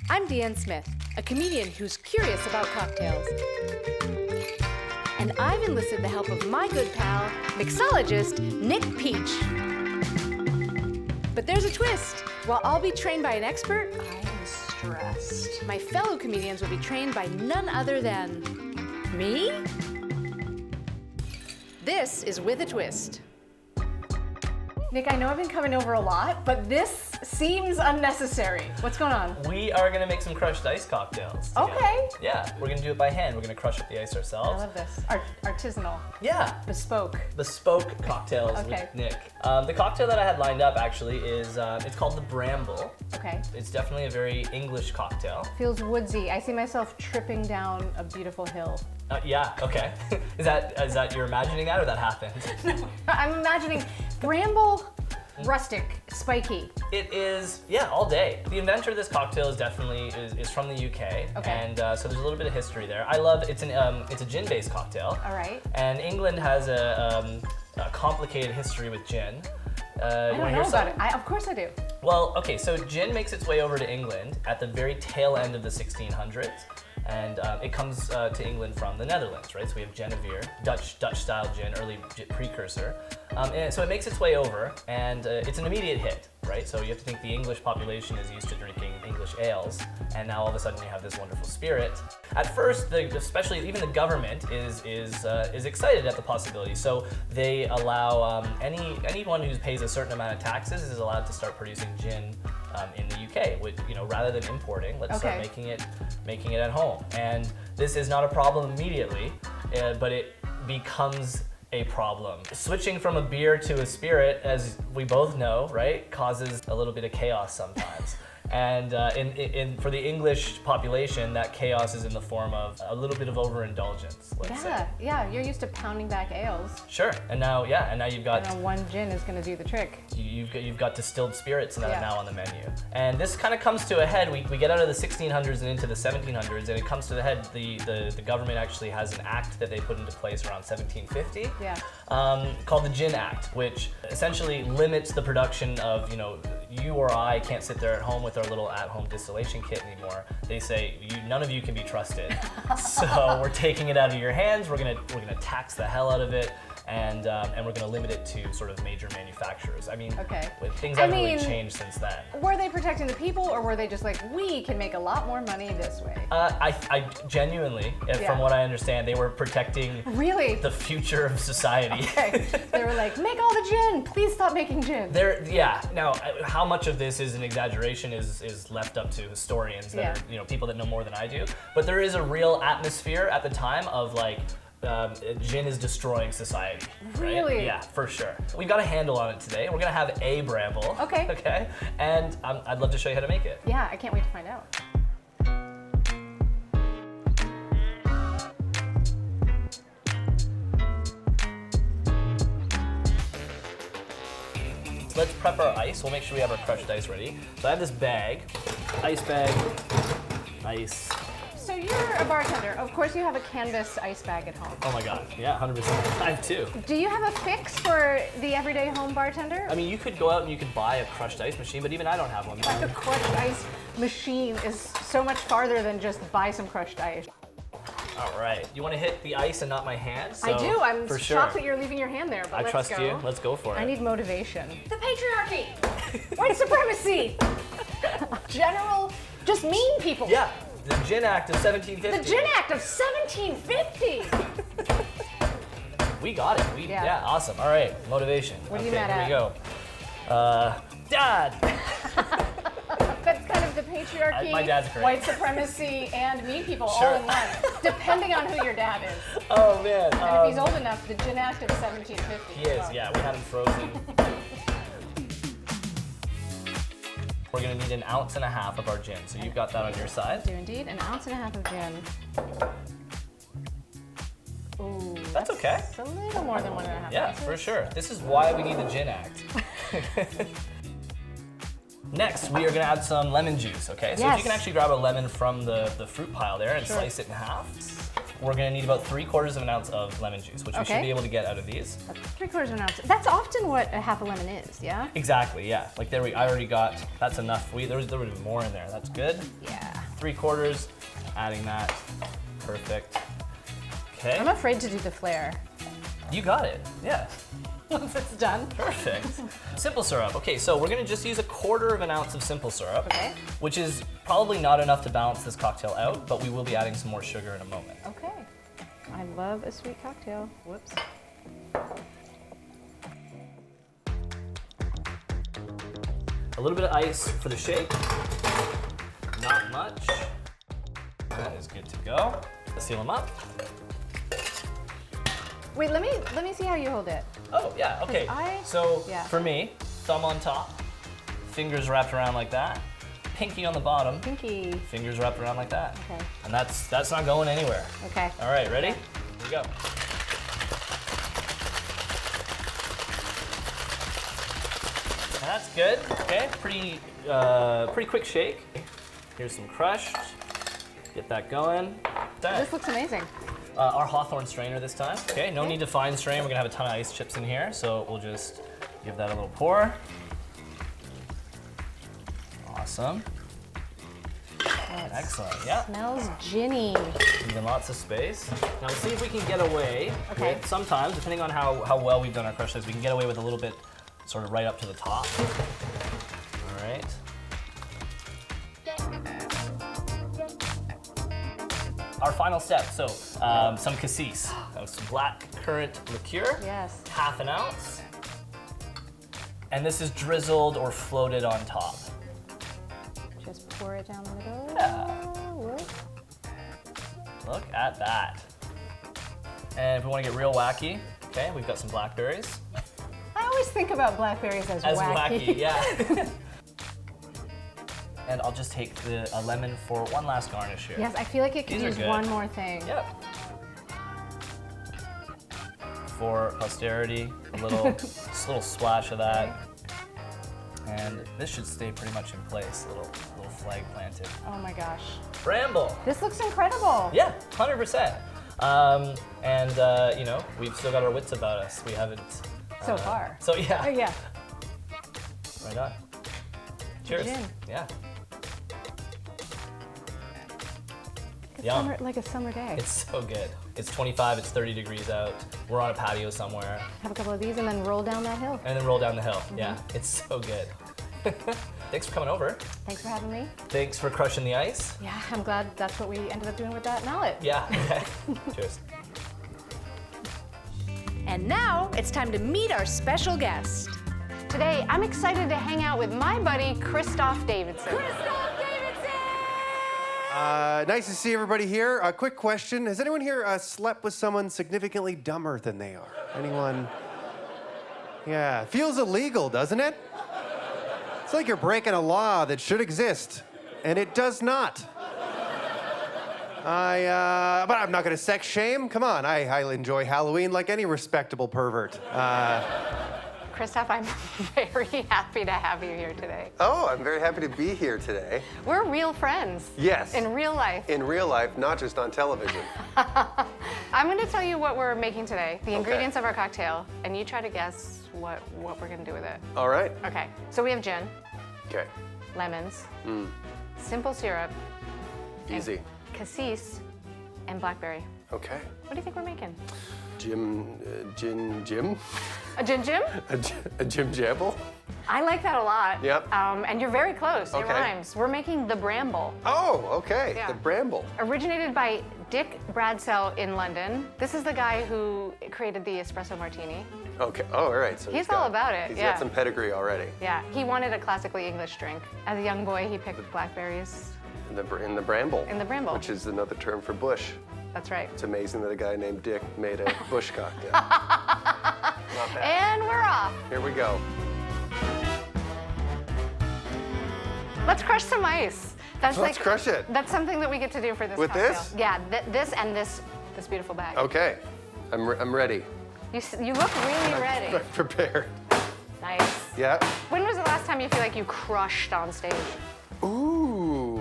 I'm DeAnne Smith, a comedian who's curious about cocktails. And I've enlisted the help of my good pal, mixologist Nick Peach. But there's a twist. While I'll be trained by an expert, I am stressed. my fellow comedians will be trained by none other than me? This is With a Twist. Nick, I know I've been coming over a lot, but this seems unnecessary. What's going on? We are gonna make some crushed ice cocktails together. Okay. Yeah, we're gonna do it by hand. We're gonna crush up the ice I ourselves. love this. Artisanal. Yeah, Bespoke. bespoke cocktails Okay. with Nick. The cocktail that I had lined up actually is, it's called the Bramble. Okay. It's definitely a very English cocktail. Feels woodsy. I see myself tripping down a beautiful hill. Yeah, okay. Is that you're imagining that or that happened? I'm imagining Bramble, rustic, spiky. It is, yeah, all day. The inventor of this cocktail is definitely is from the UK, Okay. and so there's a little bit of history there. I love it's a gin-based cocktail. All right. And England has a complicated history with gin. I don't know about it. Of course I do. Well, okay, so gin makes its way over to England at the very tail end of the 1600s. And it comes to England from the Netherlands, right? So we have Genevieve, Dutch-style gin, early precursor. And so it makes its way over, and it's an immediate hit, right? So you have to think the English population is used to drinking English ales, and now all of a sudden you have this wonderful spirit. At first, especially even the government is excited at the possibility. So they allow anyone who pays a certain amount of taxes is allowed to start producing gin in the UK. With, rather than importing, let's start making it at home. And this is not a problem immediately, but it becomes a problem. Switching from a beer to a spirit, as we both know, right, causes a little bit of chaos sometimes. And for the English population, that chaos is in the form of a little bit of overindulgence, let's say. Yeah, you're used to pounding back ales. Sure, and now you've got One gin is going to do the trick. You've got distilled spirits that are Yeah. now on the menu. And this kind of comes to a head. We get out of the 1600s and into the 1700s, and it comes to the head. The government actually has an act that they put into place around 1750 called the Gin Act, which essentially limits the production of, you or I can't sit there at home with our little at-home distillation kit anymore. They say none of you can be trusted. So we're taking it out of your hands. We're gonna tax the hell out of it, and we're gonna limit it to sort of major manufacturers. I mean, things haven't really changed since then. Were they protecting the people, or were they just like, we can make a lot more money this way? I genuinely, from what I understand, they were protecting the future of society. Okay. They were like, make all the gin. Please stop making gin. Now, how much of this is an exaggeration is left up to historians that are, people that know more than I do. But there is a real atmosphere at the time of like, gin is destroying society. Right? Really? Yeah, for sure. We've got a handle on it today. We're gonna have a Bramble. Okay. Okay. And I'd love to show you how to make it. Yeah, I can't wait to find out. Let's prep our ice. We'll make sure we have our crushed ice ready. So I have this bag, ice bag, ice. So you're a bartender. Of course you have a canvas ice bag at home. Oh my God, yeah, 100%. I have two. Do you have a fix for the everyday home bartender? I mean, you could go out and you could buy a crushed ice machine, but even I don't have one. Like a crushed ice machine is so much farther than just buy some crushed ice. All right, you want to hit the ice and not my hand? So I do. I'm for shocked sure. that you're leaving your hand there, but I trust you. Let's go for it. I need motivation. The patriarchy! White supremacy! General, just mean people. Yeah, the Gin Act of 1750. The Gin Act of 1750! We got it. Yeah, awesome. All right, motivation. What are you mad at? Here we go. Dad! That's kind of the patriarchy, My dad's great. white supremacy, and mean people all in one, depending on who your dad is. Oh man. And if he's old enough, the Gin Act of 1750. He is, yeah. We had him frozen. We're gonna need 1.5 ounces of our gin, so you've got that on your side. I do indeed. 1.5 ounces of gin. Ooh, That's okay. It's a little more than 1.5 Yeah, ounces. for sure. This is why we need the Gin Act. Next, we are gonna add some lemon juice, okay? So if you can actually grab a lemon from the fruit pile there and slice it in half. We're gonna need about 3/4 ounce of lemon juice, which we should be able to get out of these. 3/4 ounce. That's often what a half a lemon is, yeah? Exactly, yeah. Like I already got, that's enough. There would be more in there, that's good. Yeah. 3/4, adding that. Perfect. Okay. I'm afraid to do the flare. You got it. Yeah. Once it's done. Perfect. Simple syrup. Okay, so we're gonna just use 1/4 ounce of simple syrup, Okay. which is probably not enough to balance this cocktail out, but we will be adding some more sugar in a moment. Okay. I love a sweet cocktail. Whoops. A little bit of ice for the shake. Not much. That is good to go. Let's seal them up. Wait, let me see how you hold it. Oh, yeah, okay. Yeah. For me, thumb on top, fingers wrapped around like that, pinky on the bottom, Pinky. fingers wrapped around like that. Okay. And that's not going anywhere. Okay. All right, ready? Okay. Here we go. And that's good. Okay, pretty quick shake. Here's some crushed. Get that going. Done. This looks amazing. Our Hawthorne strainer this time. Okay, no need to fine strain. We're gonna have a ton of ice chips in here, so we'll just give that a little pour. Awesome. Excellent. Yeah. Smells ginny. Leaving lots of space. Now let's see if we can get away Okay. with, sometimes, depending on how well we've done our crush ice, we can get away with a little bit sort of right up to the top. All right. Our final step, so some cassis. Some black currant liqueur. Yes. 1/2 ounce. And this is drizzled or floated on top. Just pour it down the middle. Yeah. Whoop. Look at that. And if we want to get real wacky, okay, we've got some blackberries. I always think about blackberries as wacky, yeah. And I'll just take a lemon for one last garnish here. Yes, I feel like it could These are use good. one more thing. Yep. For posterity, a little splash of that. And this should stay pretty much in place, little flag planted. Oh my gosh. Bramble. This looks incredible. Yeah, 100%. You know, we've still got our wits about us. We haven't. So far. So yeah. Oh yeah. Right on. Cheers. Gin. Yeah. It's Yum. like a summer day. It's so good. It's 25, it's 30 degrees out. We're on a patio somewhere. Have a couple of these and then roll down that hill. And then roll down the hill. Yeah, it's so good. Thanks for coming over. Thanks for having me. Thanks for crushing the ice. Yeah, I'm glad that's what we ended up doing with that mallet. Yeah. Cheers. And now it's time to meet our special guest. Today, I'm excited to hang out with my buddy, Christophe Davidson. Nice to see everybody here. A quick question. Has anyone here slept with someone significantly dumber than they are? Anyone? Yeah, feels illegal, doesn't it? It's like you're breaking a law that should exist, and it does not. But I'm not gonna sex shame. Come on, I enjoy Halloween like any respectable pervert. Christophe, I'm very happy to have you here today. Oh, I'm very happy to be here today. We're real friends. Yes. In real life. In real life, not just on television. I'm going to tell you what we're making today, the ingredients of our cocktail, and you try to guess what we're going to do with it. All right. Okay, so we have gin, Okay. lemons, simple syrup, Easy. cassis, and blackberry. Okay. What do you think we're making? Jim? A gin jim? A Jim Jamble? I like that a lot. Yep. And you're very close. It Okay. rhymes. We're making the Bramble. Oh, okay. Yeah. The Bramble. Originated by Dick Bradsell in London. This is the guy who created the espresso martini. Okay. Oh, all right. So He's all about it, He's yeah. got some pedigree already. Yeah, he wanted a classically English drink. As a young boy, he picked blackberries. In the Bramble. In the Bramble. Which is another term for bush. That's right. It's amazing that a guy named Dick made a bush cocktail. Not bad. And we're off. Here we go. Let's crush some ice. Let's crush it. That's something that we get to do for this With cocktail. this? Yeah, this and this beautiful bag. Okay. I'm ready. You look really ready. I'm prepared. Nice. Yeah. When was the last time you feel like you crushed on stage? Ooh.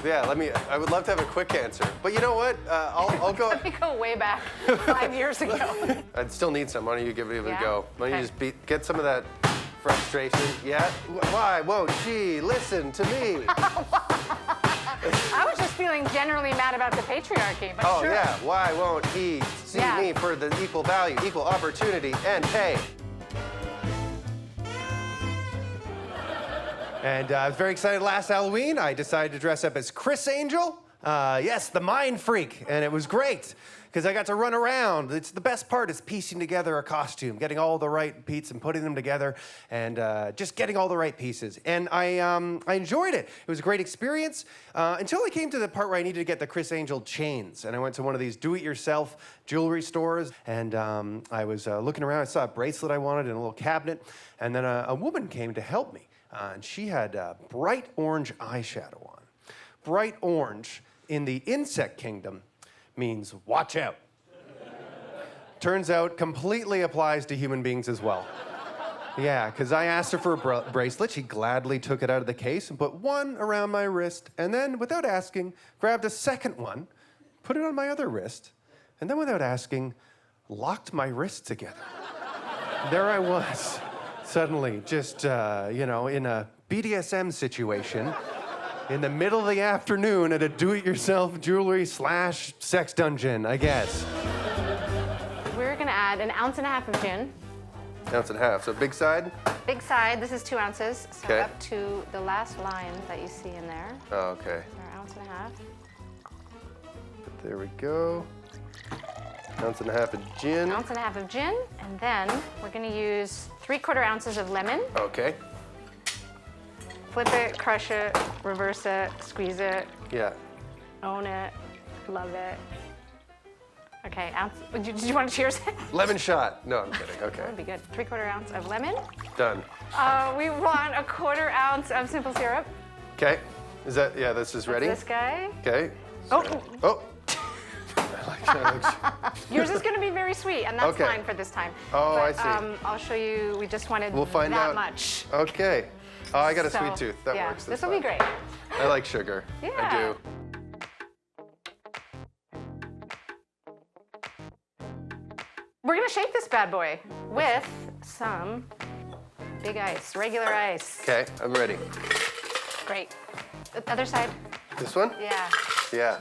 Yeah. I would love to have a quick answer, but you know what? I'll go. Let me go way back 5 years ago. I'd still need some. Why don't you give it a Yeah? go? Why don't you Okay. just get some of that frustration? Yeah? Why won't she listen to me? feeling generally mad about the patriarchy, but Oh, sure. yeah. Why won't he see Yeah. me for the equal value, equal opportunity, and pay? And I was very excited last Halloween. I decided to dress up as Chris Angel. Yes, the mind freak. And it was great because I got to run around. It's the best part is piecing together a costume, getting all the right beats and putting them together and just getting all the right pieces. And I enjoyed it. It was a great experience until I came to the part where I needed to get the Chris Angel chains. And I went to one of these do-it-yourself jewelry stores and I was looking around. I saw a bracelet I wanted in a little cabinet. And then a woman came to help me. And she had bright orange eyeshadow on. Bright orange in the insect kingdom means watch out. Turns out completely applies to human beings as well. Yeah, because I asked her for a bracelet. She gladly took it out of the case and put one around my wrist, and then, without asking, grabbed a second one, put it on my other wrist, and then, without asking, locked my wrist together. There I was. Suddenly, just, in a BDSM situation, in the middle of the afternoon at a do-it-yourself jewelry / sex dungeon, I guess. We're gonna add 1.5 ounces of gin. 1.5 ounces, so big side? Big side, this is 2 ounces. So Okay. up to the last line that you see in there. Oh, okay. Our 1.5 ounces. There we go. 1.5 ounces of gin. 1.5 ounces of gin, and then we're gonna use 3/4 ounces of lemon. Okay. Flip it, crush it, reverse it, squeeze it, Yeah. own it, love it. Okay, ounce. Did you want to cheers it? Lemon shot. No, I'm kidding. Okay. That would be good. 3/4 ounce of lemon. Done. We want 1/4 ounce of simple syrup. Okay. Is that, yeah, this is ready? This guy. Okay. Oh. Oh. I like that. Yours is going to be very sweet, and that's Okay. fine for this time. Oh, but, I see. I'll show you. We just wanted We'll find that out. much. Okay. Oh, I got a So, sweet tooth. That yeah, works. This That's will be fine. great. I like sugar. I Yeah. do. We're going to shake this bad boy with some big ice, regular ice. Okay, I'm ready. Great. The other side. This one? Yeah. Yeah.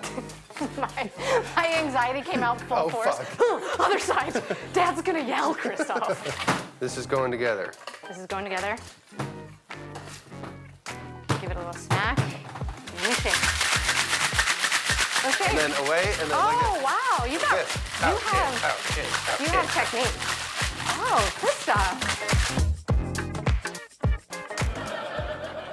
My anxiety came out full Oh, force. fuck. Other side. Dad's going to yell, Christophe. This is going together. This is going together. Give it a little smack. And you shake. Okay. And then away, and then like Oh, wow. You got, this. you Out, have, in, out, in, out, you in. have technique. Oh, Christophe.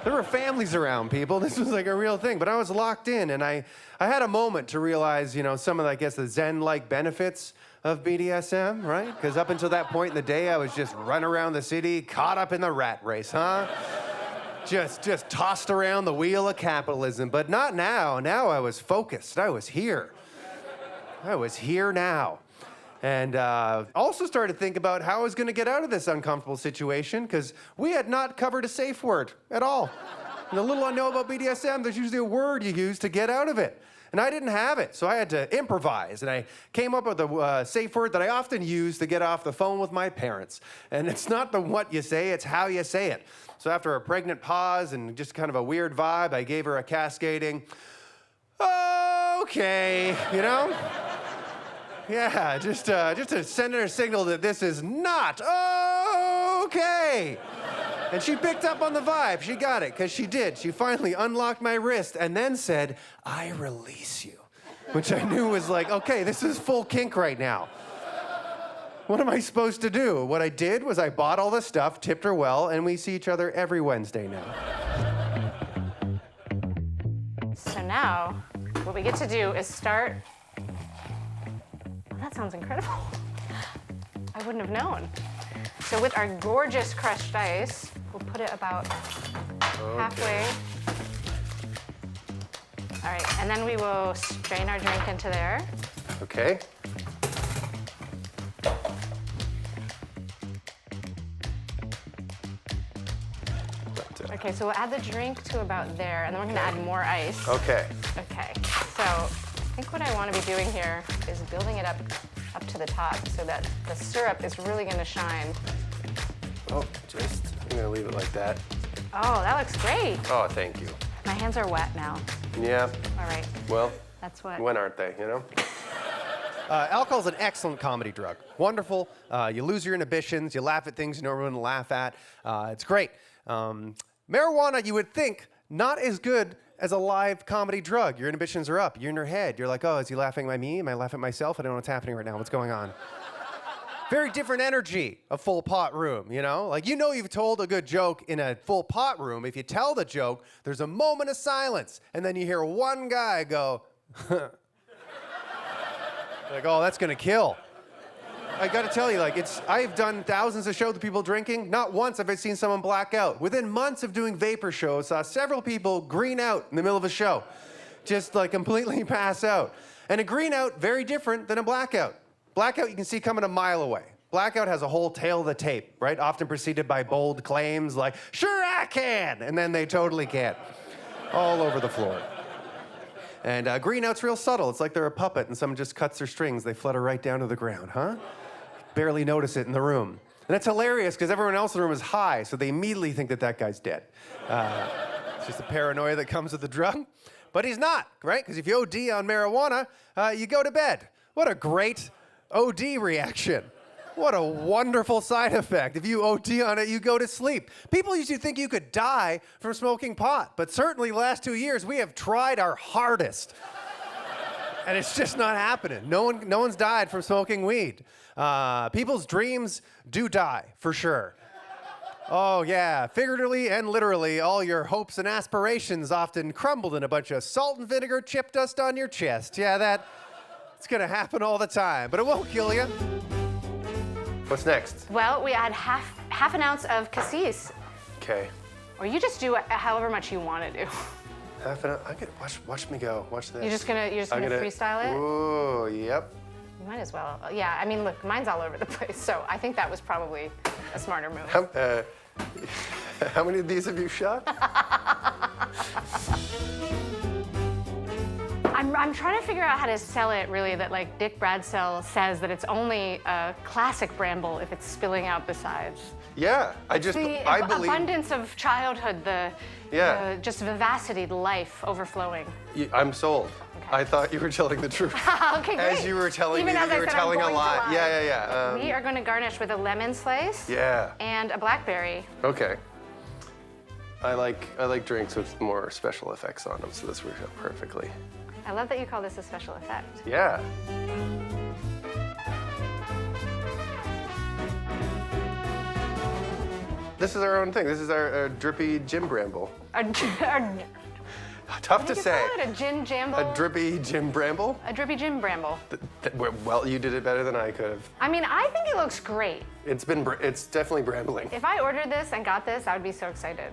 There were families around, people. This was like a real thing. But I was locked in, and I had a moment to realize, some of, I guess, the Zen-like benefits of BDSM, right? Because up until that point in the day, I was just running around the city, caught up in the rat race, huh? Just tossed around the wheel of capitalism. But not now. Now I was focused. I was here. I was here now. And also started to think about how I was going to get out of this uncomfortable situation, because we had not covered a safe word at all. And the little I know about BDSM, there's usually a word you use to get out of it. And I didn't have it, so I had to improvise. And I came up with a safe word that I often use to get off the phone with my parents. And it's not the what you say, it's how you say it. So after a pregnant pause and just kind of a weird vibe, I gave her a cascading, okay, Yeah, just to send her a signal that this is not okay. And she picked up on the vibe. She got it, because she did. She finally unlocked my wrist and then said, I release you. Which I knew was like, okay, this is full kink right now. What am I supposed to do? What I did was I bought all the stuff, tipped her well, and we see each other every Wednesday now. So now, what we get to do is start. That sounds incredible. I wouldn't have known. So with our gorgeous crushed ice, we'll put it about halfway. All right, and then we will strain our drink into there. Okay. Okay, so we'll add the drink to about there, and then we're gonna add more ice. Okay. Okay, so I think what I want to be doing here is building it up to the top so that the syrup is really gonna shine. Oh, I'm gonna leave it like that. Oh, that looks great. Oh, thank you. My hands are wet now. Yeah. All right. Well, That's what. when aren't they, you know? Alcohol's an excellent comedy drug. Wonderful. You lose your inhibitions. You laugh at things you normally wouldn't laugh at. It's great. Marijuana, you would think, not as good as a live comedy drug. Your inhibitions are up. You're in your head. You're like, oh, is he laughing at me? Am I laughing at myself? I don't know what's happening right now. What's going on? Very different energy, a full pot room, you know? Like, you know you've told a good joke in a full pot room. If you tell the joke, there's a moment of silence, and then you hear one guy go, like, oh, that's gonna kill. I gotta tell you, like, I've done thousands of shows with people drinking. Not once have I seen someone black out. Within months of doing vapor shows, saw several people green out in the middle of a show. Just like completely pass out. And a green out, very different than a blackout. Blackout you can see coming a mile away. Blackout has a whole tail of the tape, right? Often preceded by bold claims like, sure I can, and then they totally can't. All over the floor. And green out's real subtle. It's like they're a puppet and someone just cuts their strings. They flutter right down to the ground, huh? Barely notice it in the room. And that's hilarious because everyone else in the room is high, so they immediately think that that guy's dead. It's just the paranoia that comes with the drug. But he's not, right? Because if you OD on marijuana, you go to bed. What a great OD reaction. What a wonderful side effect. If you OD on it, you go to sleep. People used to think you could die from smoking pot, but certainly the last 2 years, we have tried our hardest. And it's just not happening. No one's died from smoking weed. People's dreams do die, for sure. Oh, yeah, figuratively and literally, all your hopes and aspirations often crumbled in a bunch of salt and vinegar chip dust on your chest. Yeah, it's gonna happen all the time, but it won't kill you. What's next? Well, we add half an ounce of cassis. Okay. Or you just do however much you want to do. Half an hour. Watch me go. Watch this. You're just gonna freestyle it? Ooh, yep. You might as well. Yeah, I mean, look, mine's all over the place, so I think that was probably a smarter move. How many of these have you shot? I'm trying to figure out how to sell it, really, that like Dick Bradsell says that it's only a classic Bramble if it's spilling out the sides. Yeah, I believe... abundance of childhood, the just vivacity, the life overflowing. I'm sold. Okay. I thought you were telling the truth. Okay, great. As you were telling me that you were telling a lie. Yeah. We are going to garnish with a lemon slice. Yeah. And a blackberry. Okay. I like drinks with more special effects on them, so this works out perfectly. I love that you call this a special effect. Yeah. This is our own thing. This is our drippy gin bramble. Tough to say. Call it a gin jamble? A drippy gin bramble? A drippy gin bramble. Well, you did it better than I could have. I mean, I think it looks great. It's definitely brambling. If I ordered this and got this, I would be so excited.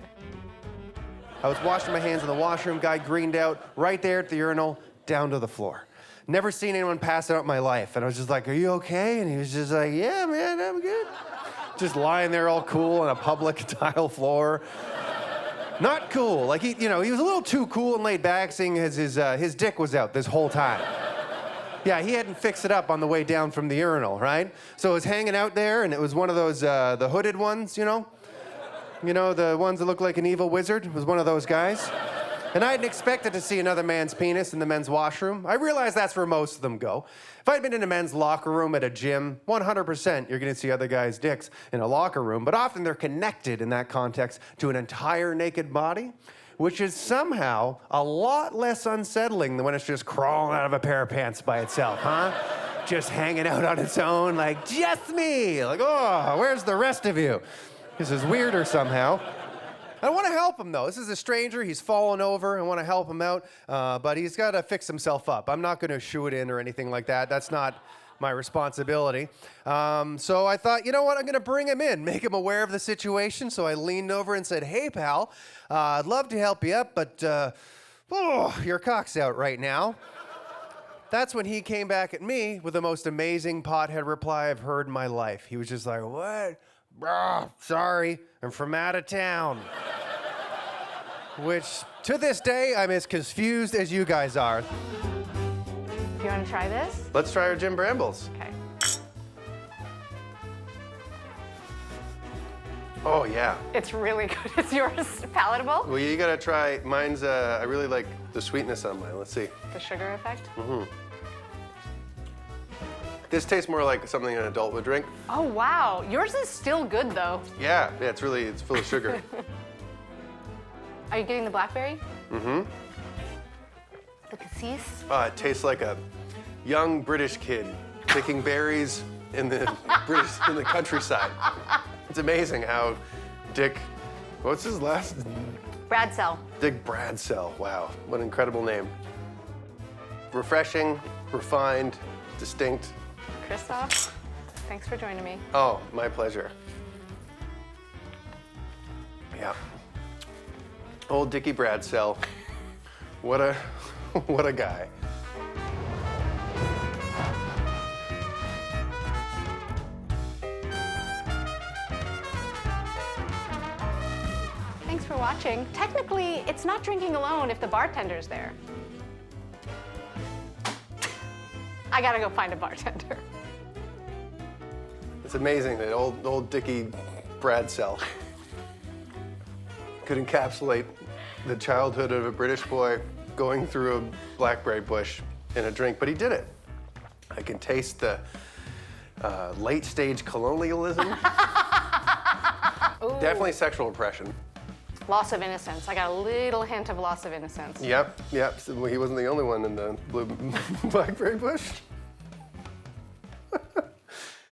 I was washing my hands in the washroom, guy greened out right there at the urinal, down to the floor. Never seen anyone pass out in my life. And I was just like, are you okay? And he was just like, yeah, man, I'm good. Just lying there all cool on a public tile floor. Not cool. Like, he was a little too cool and laid back, seeing as his dick was out this whole time. Yeah, he hadn't fixed it up on the way down from the urinal, right? So it was hanging out there, and it was one of those, the hooded ones, you know? You know, the ones that look like an evil wizard? It was one of those guys. And I hadn't expected to see another man's penis in the men's washroom. I realize that's where most of them go. If I'd been in a men's locker room at a gym, 100% you're gonna see other guys' dicks in a locker room, but often they're connected in that context to an entire naked body, which is somehow a lot less unsettling than when it's just crawling out of a pair of pants by itself, huh? Just hanging out on its own, like, just me! Like, oh, where's the rest of you? This is weirder somehow. I want to help him, though. This is a stranger. He's fallen over. I want to help him out, but he's got to fix himself up. I'm not going to shoo it in or anything like that. That's not my responsibility. So I thought, you know what? I'm going to bring him in, make him aware of the situation. So I leaned over and said, hey, pal, I'd love to help you up, but your cock's out right now. That's when he came back at me with the most amazing pothead reply I've heard in my life. He was just like, what? Sorry, I'm from out of town. Which, to this day, I'm as confused as you guys are. Do you want to try this? Let's try our gin brambles. Okay. Oh, yeah. It's really good. Is yours palatable? Well, you gotta try. Mine's, I really like the sweetness on mine. Let's see. The sugar effect? This tastes more like something an adult would drink. Oh, wow. Yours is still good, though. Yeah, it's full of sugar. Are you getting the blackberry? Mm-hmm. The cassis? It tastes like a young British kid picking berries in the countryside. It's amazing how what's his last? Bradsell. Dick Bradsell. Wow, what an incredible name. Refreshing, refined, distinct. Christophe, thanks for joining me. Oh, my pleasure. Yeah. Old Dickie Bradsell. What a guy. Thanks for watching. Technically, it's not drinking alone if the bartender's there. I gotta go find a bartender. It's amazing that old Dickie Bradsell could encapsulate the childhood of a British boy going through a blackberry bush in a drink, but he did it. I can taste the late stage colonialism. Definitely sexual oppression. Loss of innocence. I got a little hint of loss of innocence. Yep. So he wasn't the only one in the blue blackberry bush.